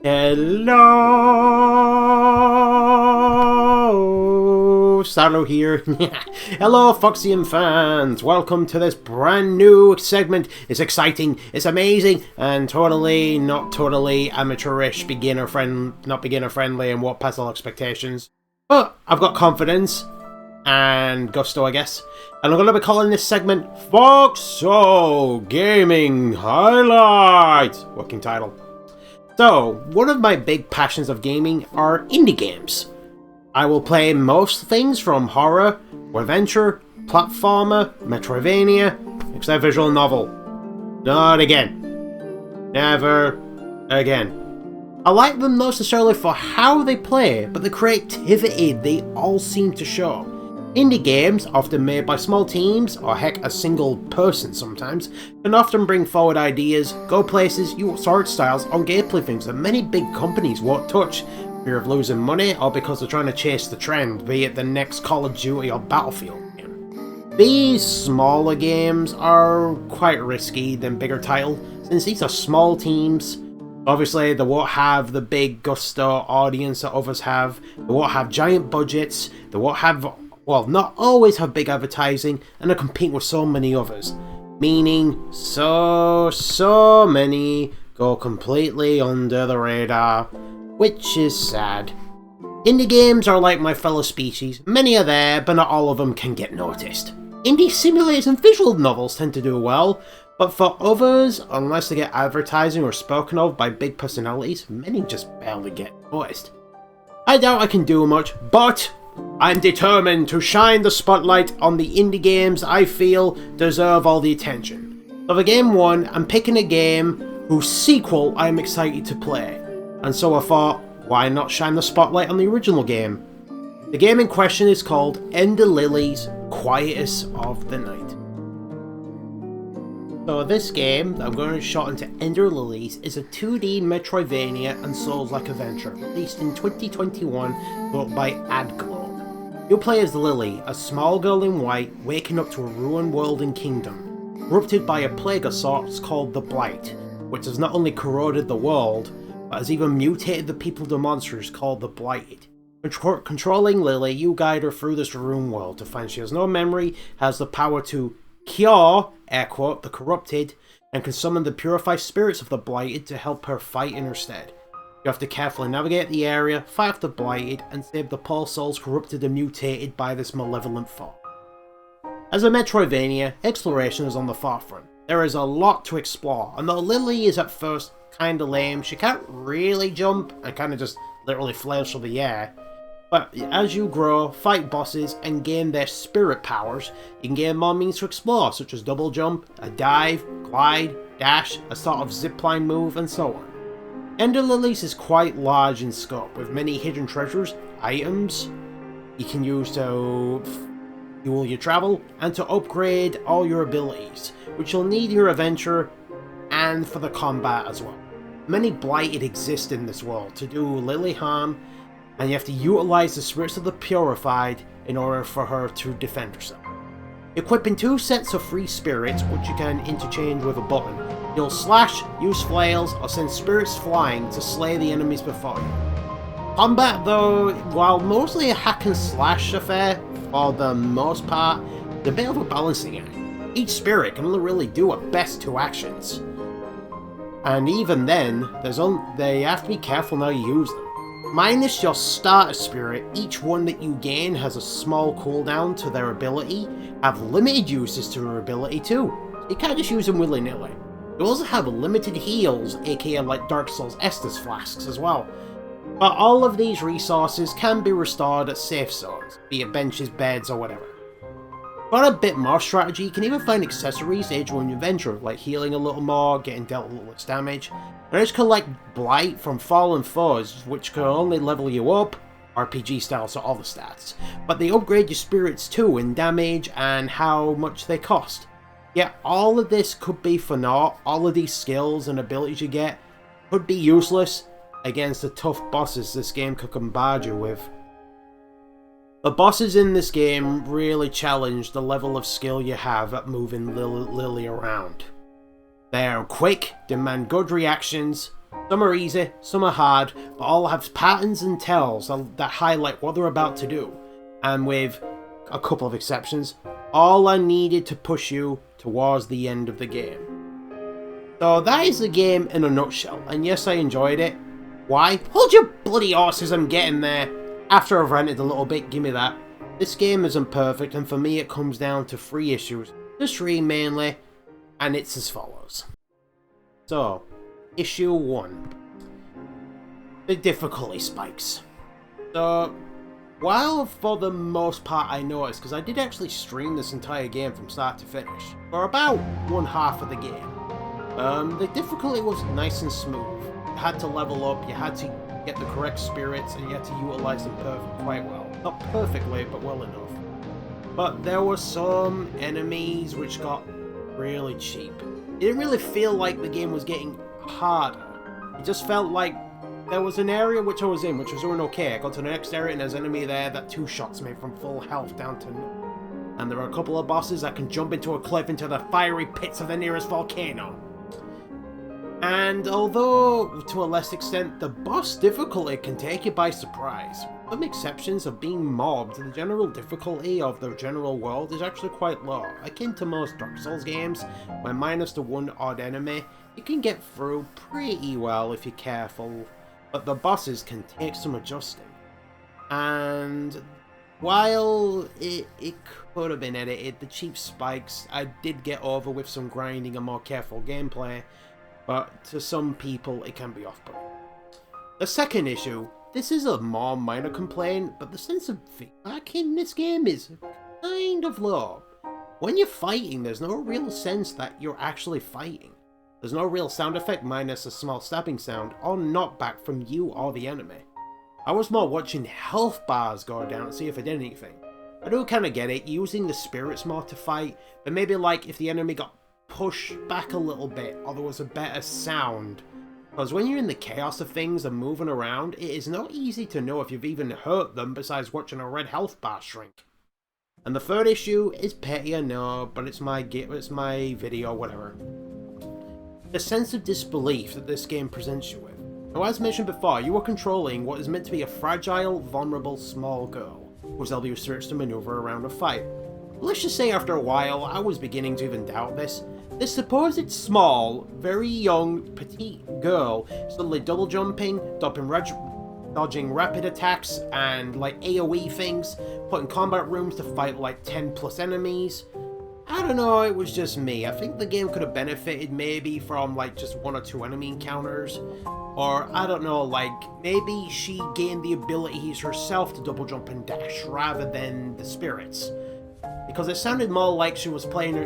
Hello, Saru here. Hello, Foxian fans. Welcome to this brand new segment. It's exciting, it's amazing, and totally, not totally amateurish, not beginner friendly, and what past all expectations. But I've got confidence and gusto, I guess. And I'm going to be calling this segment Foxo Gaming Highlights. Working title. So, one of my big passions of gaming are indie games. I will play most things from horror, adventure, platformer, Metroidvania, except visual novel. Not again. Never again. I like them not necessarily for how they play, but the creativity they all seem to show. Indie games, often made by small teams, or heck, a single person sometimes, can often bring forward ideas, go places, use art styles, or gameplay things that many big companies won't touch, fear of losing money, or because they're trying to chase the trend, be it the next Call of Duty or Battlefield game. These smaller games are quite risky than bigger titles, since these are small teams. Obviously, they won't have the big gusto audience that others have, they won't have giant budgets, they won't have, well, not always have big advertising, and they compete with so many others. Meaning, so many go completely under the radar, which is sad. Indie games are like my fellow species. Many are there, but not all of them can get noticed. Indie simulators and visual novels tend to do well, but for others, unless they get advertising or spoken of by big personalities, many just barely get noticed. I doubt I can do much, but I'm determined to shine the spotlight on the indie games I feel deserve all the attention. So for game 1, I'm picking a game whose sequel I'm excited to play. And so I thought, why not shine the spotlight on the original game? The game in question is called Ender Lillies Quietus of the Night. So this game that I'm going to shot into Ender Lillies is a 2D Metroidvania and Souls-like adventure released in 2021 built by AdGlobe. You'll play as Lily, a small girl in white waking up to a ruined world and kingdom, corrupted by a plague of sorts called the Blight, which has not only corroded the world, but has even mutated the people to monsters called the Blighted. Controlling Lily, you guide her through this ruined world to find she has no memory, has the power to cure, air quote, the corrupted, and can summon the purified spirits of the Blighted to help her fight in her stead. You have to carefully navigate the area, fight off the Blighted, and save the poor souls corrupted and mutated by this malevolent foe. As a Metroidvania, exploration is on the forefront. There is a lot to explore, and though Lily is at first kinda lame, she can't really jump and kinda just literally flails through the air. But as you grow, fight bosses, and gain their spirit powers, you can gain more means to explore, such as double jump, a dive, glide, dash, a sort of zipline move, and so on. Ender Lillies is quite large in scope, with many hidden treasures, items you can use to fuel your travel, and to upgrade all your abilities, which you'll need in your adventure and for the combat as well. Many Blighted exist in this world to do Lily harm, and you have to utilise the spirits of the purified in order for her to defend herself. Equipping 2 sets of free spirits, which you can interchange with a button. You'll slash, use flails, or send spirits flying to slay the enemies before you. Combat, though, while mostly a hack and slash affair, for the most part, is a bit of a balancing act. Each spirit can only really do at best 2 actions. And even then, they have to be careful how you use them. Minus your starter spirit, each one that you gain has a small cooldown to their ability, have limited uses to their ability too. You can't just use them willy-nilly. You also have limited heals, aka like Dark Souls Estus flasks as well. But all of these resources can be restored at safe zones, be it benches, beds, or whatever. For a bit more strategy, you can even find accessories to aid you in your adventure, like healing a little more, getting dealt a little less damage, and just collect Blight from fallen foes, which can only level you up, RPG style, so all the stats, but they upgrade your spirits too in damage and how much they cost. Yet all of this could be for naught. All of these skills and abilities you get could be useless against the tough bosses this game could bombard you with. The bosses in this game really challenge the level of skill you have at moving Lily around. They are quick, demand good reactions, Some are easy, some are hard, but all have patterns and tells that highlight what they're about to do. And with a couple of exceptions, all are needed to push you towards the end of the game. So that is the game in a nutshell, and yes, I enjoyed it. Why? Hold your bloody horses, I'm getting there. After I've ranted a little bit, give me that. This game isn't perfect, and for me it comes down to 3 issues. Just 3 mainly, and it's as follows. So, issue 1. The difficulty spikes. So, while for the most part I noticed, because I did actually stream this entire game from start to finish, for about one half of the game, the difficulty was nice and smooth. You had to level up, you had to get the correct spirits, and you had to utilize them quite well. Not perfectly, but well enough. But there were some enemies which got really cheap. It didn't really feel like the game was getting harder. It just felt like there was an area which I was in, which was doing okay. I got to the next area and there's an enemy there that 2-shots me from full health down to none. And there are a couple of bosses that can jump into a cliff into the fiery pits of the nearest volcano. And although, to a less extent, the boss difficulty can take you by surprise, with some exceptions of being mobbed, the general difficulty of the general world is actually quite low. Akin to most Dark Souls games, where minus the one odd enemy, you can get through pretty well if you're careful, but the bosses can take some adjusting. And while it could have been edited, the cheap spikes I did get over with some grinding and more careful gameplay, but to some people it can be off-putting. The second issue, this is a more minor complaint, but the sense of feedback in this game is kind of low. When you're fighting, there's no real sense that you're actually fighting. There's no real sound effect minus a small stabbing sound or knockback from you or the enemy. I was more watching health bars go down to see if it did anything. I do kind of get it, using the spirits more to fight, but maybe like if the enemy got pushed back a little bit or there was a better sound. Because when you're in the chaos of things and moving around, it is not easy to know if you've even hurt them besides watching a red health bar shrink. And the third issue is petty, I know, but it's my video, whatever. The sense of disbelief that this game presents you with. Now, as mentioned before, you are controlling what is meant to be a fragile, vulnerable, small girl, whose able to search to maneuver around a fight. Let's just say after a while, I was beginning to even doubt this. This supposed small, very young, petite girl suddenly double jumping, dodging rapid attacks and like AoE things, put in combat rooms to fight like 10 plus enemies. I don't know, it was just me. I think the game could have benefited maybe from like just 1 or 2 enemy encounters. Or, I don't know, like, maybe she gained the abilities herself to double jump and dash rather than the spirits. Because it sounded more like she was being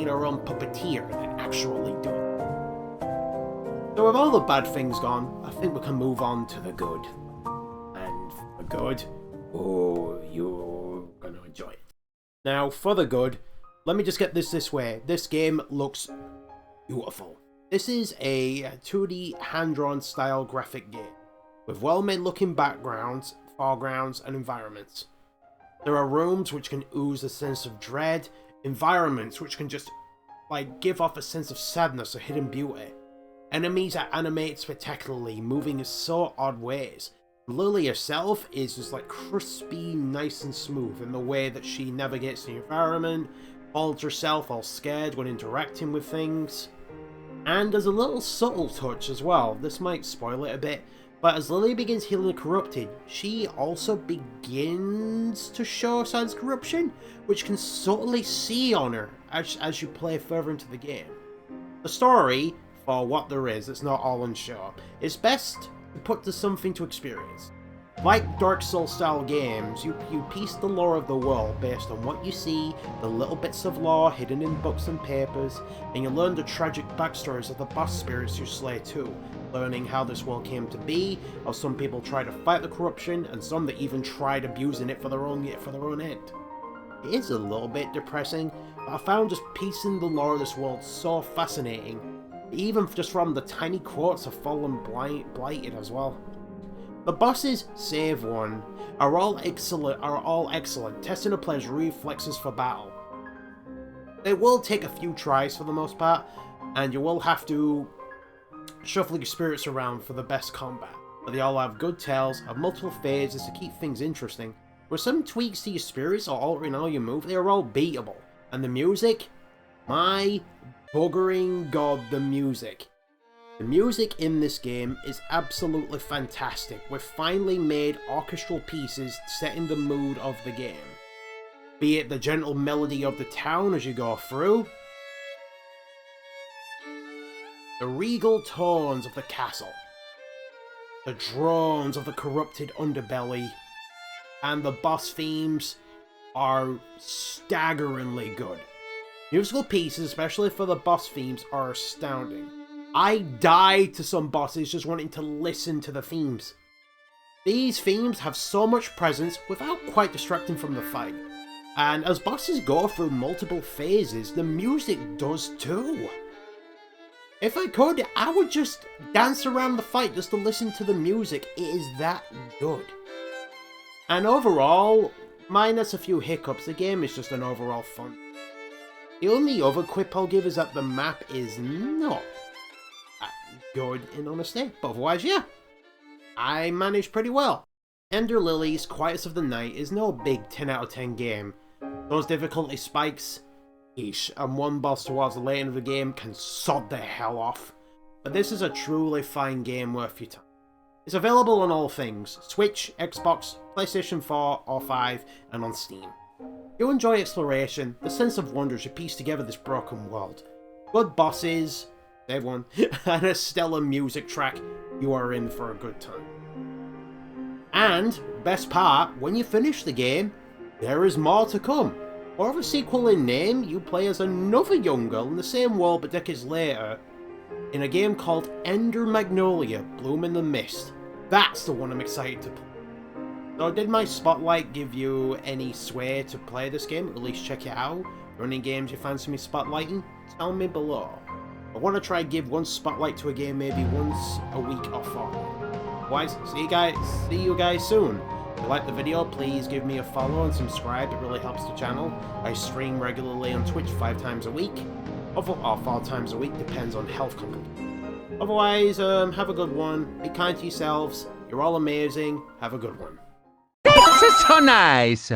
her own puppeteer than actually doing it. So with all the bad things gone, I think we can move on to the good. And for the good, oh, you're gonna enjoy it. Now, for the good, let me just get this way. This game looks beautiful. This is a 2D hand-drawn style graphic game, with well-made looking backgrounds, foregrounds, and environments. There are rooms which can ooze a sense of dread, environments which can just, like, give off a sense of sadness or hidden beauty. Enemies are animated spectacularly, moving in so odd ways. Lily herself is just, like, crispy, nice and smooth in the way that she navigates the environment, holds herself all scared when interacting with things. And there's a little subtle touch as well, this might spoil it a bit, but as Lily begins healing the corrupted, she also begins to show signs of corruption, which can subtly see on her as you play further into the game. The story, for what there is, it's not all unsure, is best to put to something to experience. Like Dark Souls style games, you piece the lore of the world based on what you see, the little bits of lore hidden in books and papers, and you learn the tragic backstories of the boss spirits you slay too, learning how this world came to be, how some people try to fight the corruption, and some that even tried abusing it for their own end. It is a little bit depressing, but I found just piecing the lore of this world so fascinating, even just from the tiny quotes of Fallen Blighted as well. The bosses, save one, are all excellent, testing a player's reflexes for battle. They will take a few tries for the most part, and you will have to shuffling your spirits around for the best combat. But they all have good tells, have multiple phases to keep things interesting. With some tweaks to your spirits or altering how you move, they are all beatable. And the music? My buggering god, the music. The music in this game is absolutely fantastic, with finely made orchestral pieces setting the mood of the game. Be it the gentle melody of the town as you go through, the regal tones of the castle, the drones of the corrupted underbelly, and the boss themes are staggeringly good. Musical pieces, especially for the boss themes, are astounding. I died to some bosses just wanting to listen to the themes. These themes have so much presence without quite distracting from the fight. And as bosses go through multiple phases, the music does too. If I could, I would just dance around the fight just to listen to the music. It is that good. And overall, minus a few hiccups, the game is just an overall fun. The only other quip I'll give is that the map is not good in honesty, but otherwise, yeah, I managed pretty well. Ender Lillies Quietus of the Night is no big 10 out of 10 game. Those difficulty spikes, eesh, and one boss towards the late end of the game can sod the hell off. But this is a truly fine game worth your time. It's available on all things, Switch, Xbox, PlayStation 4 or 5, and on Steam. You'll enjoy exploration, the sense of wonder as you piece together this broken world. Good bosses, save one, and a stellar music track, you are in for a good time. And, best part, when you finish the game, there is more to come. Or of a sequel in name, you play as another young girl in the same world but decades later, in a game called Ender Magnolia, Bloom in the Mist. That's the one I'm excited to play. So did my spotlight give you any sway to play this game, or at least check it out? Are there any games you fancy me spotlighting? Tell me below. I want to try give one spotlight to a game maybe once a week or fortnight. Otherwise, see you guys soon. If you like the video, please give me a follow and subscribe, it really helps the channel. I stream regularly on Twitch 5 times a week, or 4 times a week, depends on health content. Otherwise, have a good one, be kind to yourselves, you're all amazing, have a good one. This is so nice!